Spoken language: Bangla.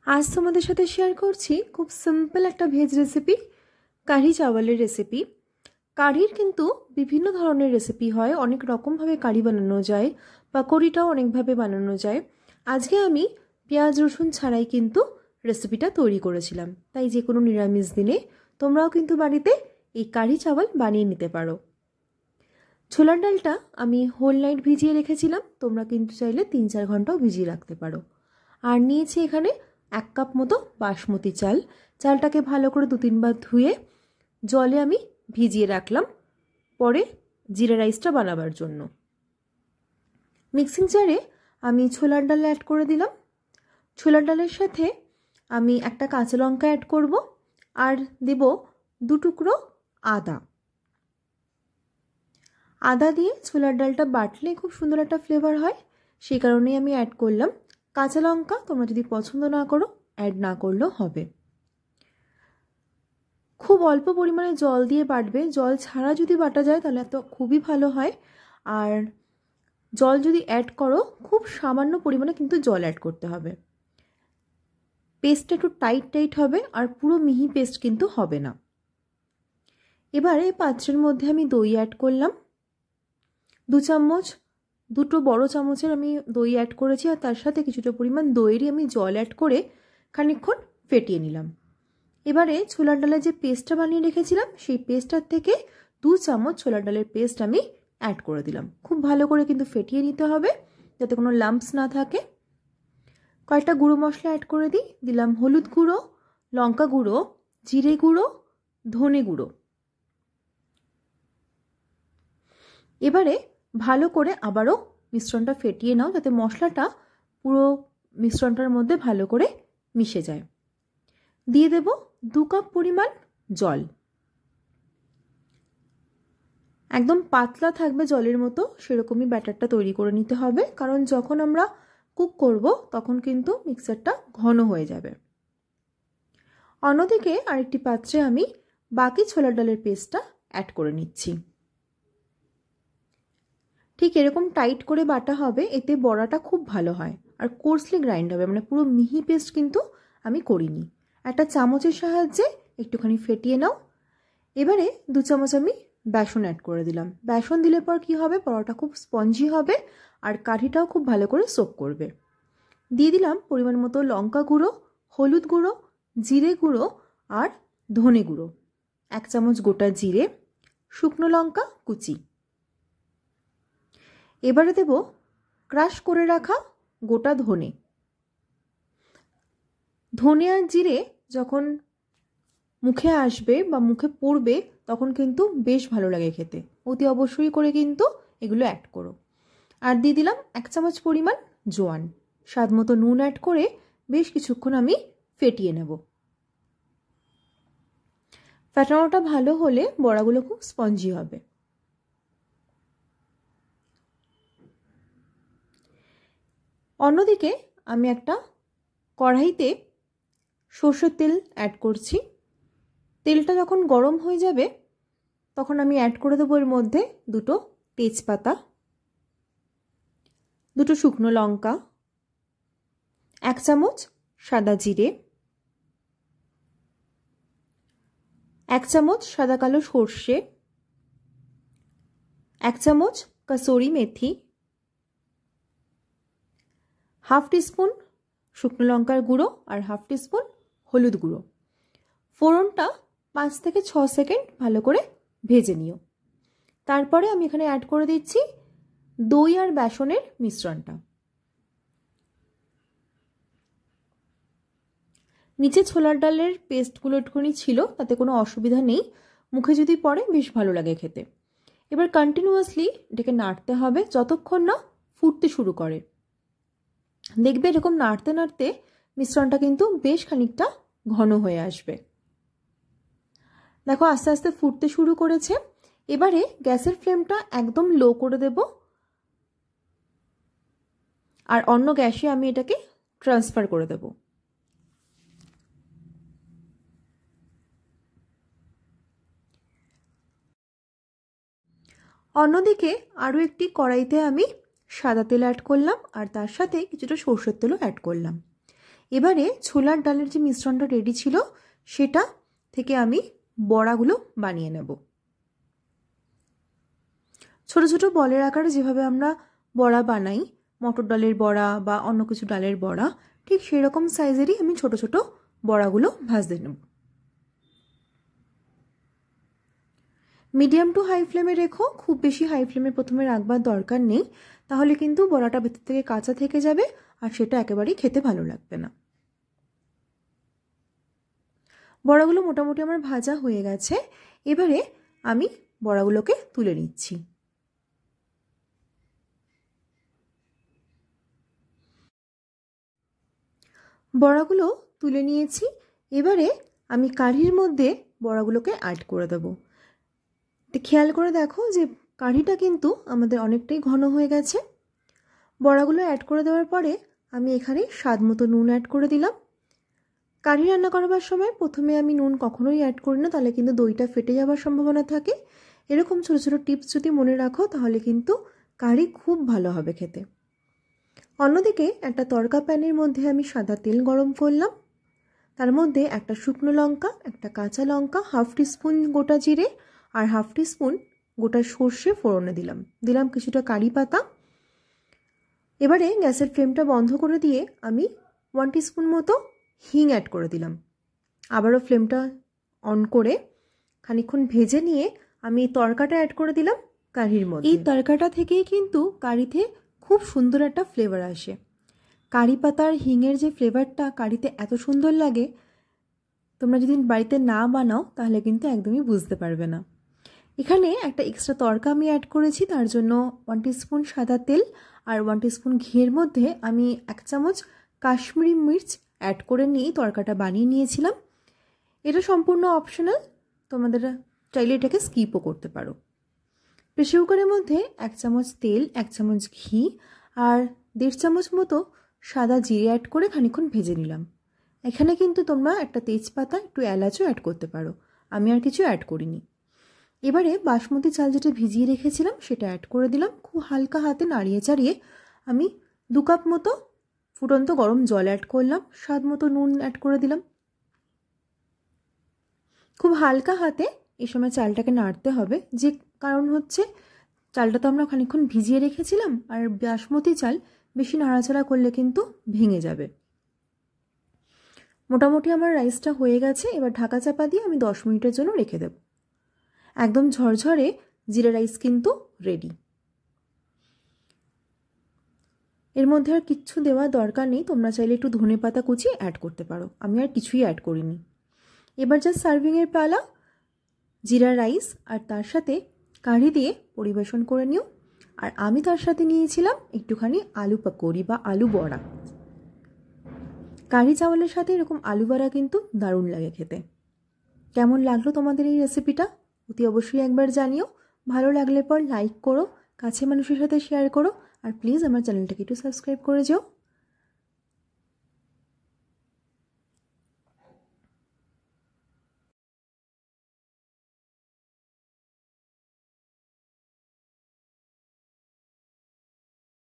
आज তোমাদের সাথে শেয়ার করছি খুব সিম্পল একটা ভেজ রেসিপি, কারি চাওয়ালের রেসিপি। কারির কিন্তু বিভিন্ন ধরনের রেসিপি হয়, অনেক রকমভাবে কারি বানানো যায়, পাকোড়িটাও অনেকভাবে বানানো যায়। আজকে আমি পেঁয়াজ রসুন ছাড়াই কিন্তু রেসিপিটা তৈরি করেছিলাম, তাই যে কোনো নিরামিষ দিনে তোমরাও কিন্তু বাড়িতে এই কারি চাওয়াল বানিয়ে নিতে পারো। ছোলার ডালটা আমি হোল নাইট ভিজিয়ে রেখেছিলাম, তোমরা কিন্তু চাইলে 3-4 ঘন্টাও ভিজিয়ে রাখতে পারো। আর নিয়েছি এখানে 1 কাপ মতো বাসমতি চাল। চালটাকে ভালো করে 2-3 বার ধুয়ে জলে আমি ভিজিয়ে রাখলাম পরে জিরা রাইসটা বানাবার জন্য। মিক্সিং জারে আমি ছোলার ডাল অ্যাড করে দিলাম। ছোলার ডালের সাথে আমি একটা কাঁচা লঙ্কা অ্যাড করব আর দেব 2 টুকরো আদা। আদা দিয়ে ছোলার ডালটা বাটলে খুব সুন্দর একটা ফ্লেভার হয়, সেই কারণেই আমি অ্যাড করলাম। কাঁচা লঙ্কা তোমরা যদি পছন্দ না করো অ্যাড না করলেও হবে। খুব অল্প পরিমাণে জল দিয়ে বাটবে, জল ছাড়া যদি বাটা যায় তাহলে তো খুবই ভালো হয়। আর জল যদি অ্যাড করো খুব সামান্য পরিমাণে কিন্তু জল অ্যাড করতে হবে। পেস্টটা একটু টাইট হবে আর পুরো মিহি পেস্ট কিন্তু হবে না। এবারে পাত্রের মধ্যে আমি দই অ্যাড করলাম 2 চামচ, 2 বড় চামচের আমি দই অ্যাড করেছি আর তার সাথে কিছুটা পরিমাণ দইয়েরই আমি জল অ্যাড করে খানিকক্ষণ ফেটিয়ে নিলাম। এবারে ছোলার ডালের যে পেস্টটা বানিয়ে রেখেছিলাম সেই পেস্টটার থেকে 2 চামচ ছোলার ডালের পেস্ট আমি অ্যাড করে দিলাম। খুব ভালো করে কিন্তু ফেটিয়ে নিতে হবে যাতে কোনো লাম্পস না থাকে। কয়েকটা গুঁড়ো মশলা অ্যাড করে দিলাম হলুদ গুঁড়ো, লঙ্কা গুঁড়ো, জিরে গুঁড়ো, ধনে গুঁড়ো। এবারে ভালো করে আবারও মিশ্রণটা ফেটিয়ে নাও যাতে মশলাটা পুরো মিশ্রণটার মধ্যে ভালো করে মিশে যায়। দিয়ে দেব 2 কাপ পরিমাণ জল, একদম পাতলা থাকবে জলের মতো, সেরকমই ব্যাটারটা তৈরি করে নিতে হবে, কারণ যখন আমরা কুক করব তখন কিন্তু মিক্সারটা ঘন হয়ে যাবে। অন্যদিকে আরেকটি পাত্রে আমি বাকি ছোলার ডালের পেস্টটা অ্যাড করে নিচ্ছি। ঠিক এরকম টাইট করে বাটা হবে, এতে বড়াটা খুব ভালো হয় আর কোর্সলি গ্রাইন্ড হবে, মানে পুরো মিহি পেস্ট কিন্তু আমি করিনি। একটা চামচের সাহায্যে একটুখানি ফেটিয়ে নাও। এবারে 2 চামচ আমি বেসন অ্যাড করে দিলাম। বেসন দিলে পর কি হবে, বড়াটা খুব স্পঞ্জি হবে আর কাঠিটাও খুব ভালো করে সোক করবে। দিয়ে দিলাম পরিমাণ মতো লঙ্কা গুঁড়ো, হলুদ গুঁড়ো, জিরে গুঁড়ো আর ধনে গুঁড়ো, 1 চামচ গোটা জিরে, শুকনো লঙ্কা কুচি। এবারে দেব ক্রাশ করে রাখা গোটা ধনে। ধনে আর জিরে যখন মুখে আসবে বা মুখে পড়বে তখন কিন্তু বেশ ভালো লাগে খেতে, অতি অবশ্যই করে কিন্তু এগুলো অ্যাড করো। আর দিয়ে দিলাম 1 চামচ পরিমাণ জোয়ান, স্বাদ মতো নুন অ্যাড করে বেশ কিছুক্ষণ আমি ফেটিয়ে নেব। ফেটানোটা ভালো হলে বড়াগুলো খুব স্পঞ্জি হবে। অন্যদিকে আমি একটা কড়াইতে সরষের তেল অ্যাড করছি। তেলটা যখন গরম হয়ে যাবে তখন আমি অ্যাড করে দেবো এর মধ্যে 2 তেজপাতা, 2 শুকনো লঙ্কা, 1 চামচ সাদা জিরে, 1 চামচ সাদা কালো সর্ষে, 1 চামচ কসুরি মেথি, হাফ টিস্পুন শুকনো লঙ্কার গুঁড়ো আর হাফ টিস্পুন হলুদ গুঁড়ো। ফোড়নটা 5 থেকে 6 সেকেন্ড ভালো করে ভেজে নিও। তারপরে আমি এখানে অ্যাড করে দিচ্ছি দই আর বেসনের মিশ্রণটা। নিচে ছোলার ডালের পেস্টগুলো একটুখানি ছিল, তাতে কোনো অসুবিধা নেই, মুখে যদি পড়ে বেশ ভালো লাগে খেতে। এবার কন্টিনিউয়াসলি এটাকে নাড়তে হবে যতক্ষণ না ফুটতে শুরু করে। দেখবে এরকম নাড়তে নাড়তে মিশ্রণটা কিন্তু বেশ খানিকটা ঘন হয়ে আসবে। দেখো আস্তে আস্তে ফুটতে শুরু করেছে। এবারে গ্যাসের ফ্লেমটা একদম লো করে দেব আর অন্য গ্যাসে আমি এটাকে ট্রান্সফার করে দেব। অন্যদিকে আরও একটি কড়াইতে আমি সাদা তেল অ্যাড করলাম আর তার সাথে কিছুটা সরষের তেলও অ্যাড করলাম। এবারে ছোলার ডালের যে মিশ্রণটা রেডি ছিল সেটা থেকে আমি বড়াগুলো বানিয়ে নেব। ছোট ছোট বলের আকারে যেভাবে আমরা বড়া বানাই, মটর ডালের বড়া বা অন্য কিছু ডালের বড়া, ঠিক সেরকম সাইজেরই আমি ছোট ছোট বড়াগুলো ভাজতে নেব। মিডিয়াম টু হাই ফ্লেমে রেখো, খুব বেশি হাই ফ্লেমে প্রথমে রাখবার দরকার নেই, তাহলে কিন্তু বড়াটা ভেতর থেকে কাঁচা থেকে যাবে আর সেটা একেবারেই খেতে ভালো লাগবে না। বড়াগুলো মোটামুটি আমার ভাজা হয়ে গেছে। এবারে আমি বড়াগুলোকে তুলে নিচ্ছি। বড়াগুলো তুলে নিয়েছি। এবারে আমি কাঠির মধ্যে বড়াগুলোকে অ্যাড করে দেবো। খেয়াল করে দেখো যে কাঠিটা কিন্তু আমাদের অনেকটাই ঘন হয়ে গেছে। বড়াগুলো অ্যাড করে দেওয়ার পরে আমি এখানে স্বাদ মতো নুন অ্যাড করে দিলাম। কারি রান্না করবার সময় প্রথমে আমি নুন কখনোই অ্যাড করি না, তাহলে কিন্তু দইটা ফেটে যাওয়ার সম্ভাবনা থাকে। এরকম ছোটো ছোটো টিপস যদি মনে রাখো তাহলে কিন্তু কারি খুব ভালো হবে খেতে। অন্যদিকে একটা তড়কা প্যানের মধ্যে আমি সাদা তেল গরম করলাম। তার মধ্যে একটা শুকনো লঙ্কা, একটা কাঁচা লঙ্কা, হাফ টিস্পুন গোটা জিরে আর হাফ টিস্পুন গোটা সর্ষে ফোড়নে দিলাম কিছুটা কারি পাতা। এবারে গ্যাসের ফ্লেমটা বন্ধ করে দিয়ে আমি 1 টিস্পুন মতো হিং অ্যাড করে দিলাম। আবারও ফ্লেমটা অন করে খানিকক্ষণ ভেজে নিয়ে আমি তড়কাটা অ্যাড করে দিলাম কারির মধ্যে। এই তড়কাটা থেকেই কিন্তু কারিতে খুব সুন্দর একটা ফ্লেভার আসে। কারি পাতার হিংয়ের যে ফ্লেভারটা কারিতে এত সুন্দর লাগে, তোমরা যদি বাড়িতে না বানাও তাহলে কিন্তু একদমই বুঝতে পারবে না। এখানে একটা এক্সট্রা তড়কা আমি অ্যাড করেছি, তার জন্য 1 টিস্পুন সাদা তেল আর 1 টিস্পুন ঘিয়ের মধ্যে আমি 1 চামচ কাশ্মীরি মির্চ অ্যাড করে নিয়েই তড়কাটা বানিয়ে নিয়েছিলাম। এটা সম্পূর্ণ অপশনাল, তোমাদের চাইলে এটাকে স্কিপও করতে পারো। প্রেসার কুকারের মধ্যে 1 চামচ তেল, 1 চামচ ঘি আর 1.5 চামচ মতো সাদা জিরে অ্যাড করে খানিকক্ষণ ভেজে নিলাম। এখানে কিন্তু তোমরা একটা তেজপাতা, একটু এলাচও অ্যাড করতে পারো, আমি আর কিছু অ্যাড করিনি। এবারে বাসমতি চাল যেটা ভিজিয়ে রেখেছিলাম সেটা অ্যাড করে দিলাম। খুব হালকা হাতে নাড়িয়ে চাড়িয়ে আমি 2 কাপ মতো ফুটন্ত গরম জল অ্যাড করলাম, স্বাদ মতো নুন অ্যাড করে দিলাম। খুব হালকা হাতে এই সময় চালটাকে নাড়তে হবে, যে কারণ হচ্ছে চালটা তো আমরা খানিকক্ষণ ভিজিয়ে রেখেছিলাম, আর বাসমতি চাল বেশি নাড়াচাড়া করলে কিন্তু ভেঙে যাবে। মোটামুটি আমার রাইসটা হয়ে গেছে। এবার ঢাকা চাপা দিয়ে আমি 10 মিনিটের জন্য রেখে দেব। একদম ঝরঝরে জিরা রাইস কিন্তু রেডি। এর মধ্যে আর কিচ্ছু দেওয়ার দরকার নেই, তোমরা চাইলে একটু ধনেপাতা কুচি অ্যাড করতে পারো, আমি আর কিছুই অ্যাড করিনি। এবার জাস্ট সার্ভিংয়ের পালা। জিরা রাইস আর তার সাথে কারি দিয়ে পরিবেশন করে নিও। আর আমি তার সাথে নিয়েছিলাম একটুখানি আলু পাকোড়ি বা আলু বড়া। কারি চাওয়ালের সাথে এরকম আলু বড়া কিন্তু দারুণ লাগে খেতে। কেমন লাগলো তোমাদের এই রেসিপিটা অতি অবশ্যই একবার জানিও। ভালো লাগলে পর লাইক করো, কাছে মানুষের সাথে শেয়ার করো, আর প্লিজ আমার চ্যানেলটাকে একটু সাবস্ক্রাইব করে যাও।